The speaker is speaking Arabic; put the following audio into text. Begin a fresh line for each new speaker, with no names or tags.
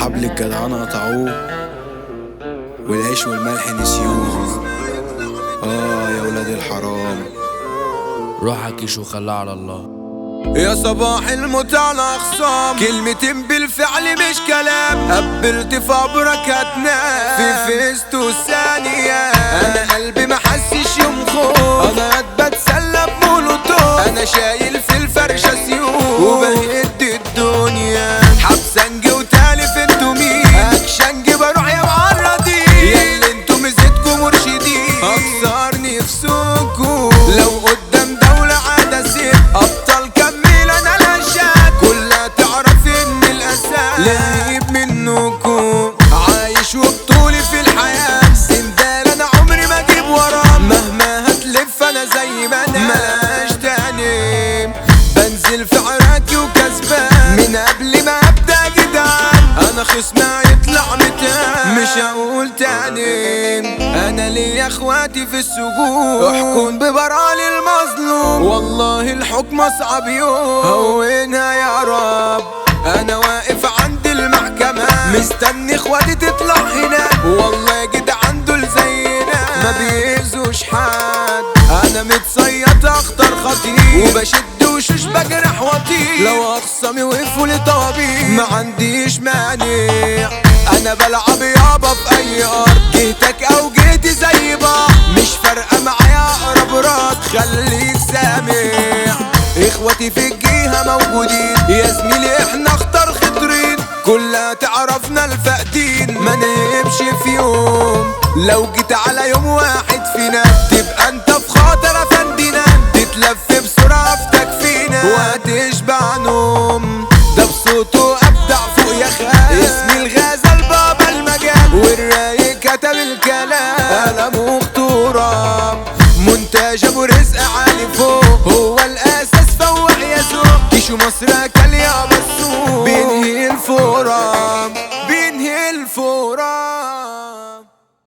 حبل الجدعنة قطعوه والعيش والملح نسيوه. يا ولاد الحرام
روحك يشو خلاه على الله.
يا صباح الموت على اخصام، كلمتين بالفعل مش كلام، قبلت فبرك هتنام في فيستو الثانية. انا قلبي ما حسش يوم خوف، انا بتسلى بمولوتوف، انا شايل في الفرشة سيوف وبهد الدنيا. حبسنجي وتالف انتو مين، اكشنجي بروح يا معرضين، ياللي انتو مزيدكوا مرشدين اكسر نفسكوا. لو قدام دولة عادة سيب ابطال كمل انا الاشاد، كلها تعرف ان الاساس لهيب منكوا. عايش وبطولي في الحياة سندال، انا عمري ما اجيب وراه، مهما هتلف انا زي ما انا ملاش تاني. بنزل في عراكي وكسبان من قبل ما ابدا جدعان، انا خصمي يطلع متان مش هقول تاني. انا ليا اخواتي في السجون، احكم ببرالي المظلوم، والله الحكم اصعب يوم هونها يا رب. انا واقف عند المحكمة مستني اخواتي تطلع هنا، والله يا جدعان دول زينا ما بيأذوش حد. انا متصيط اخطر خطير وبشد وشوش بجرح وطير، لو اخصامي وقفوا لي طوابير ما عنديش مانع. انا بلعب يابا في اي ارض، جهتك او جهتي زي بعض، مش فارقه معايا اقرب رد خليك سامع. اخواتي في الجهه موجودين يا زميلي، احنا اخطر خطرين، كلها تعرفنا الفاقدين ما نهبش في يوم. لو جيت على يوم واحد فينا تبقى انت في خاطر افندينا، تتلف بسرعه في تكفينا وهتشبع نوم. ده بصوته ابدع فوق يا خال، اسمي الغزال بابا المجال، والرايق كتب الكلام قلم وخطوره. مونتاج ابو رزق عالي فوق، هو الاساس فوق يا زوق، كيشو مصر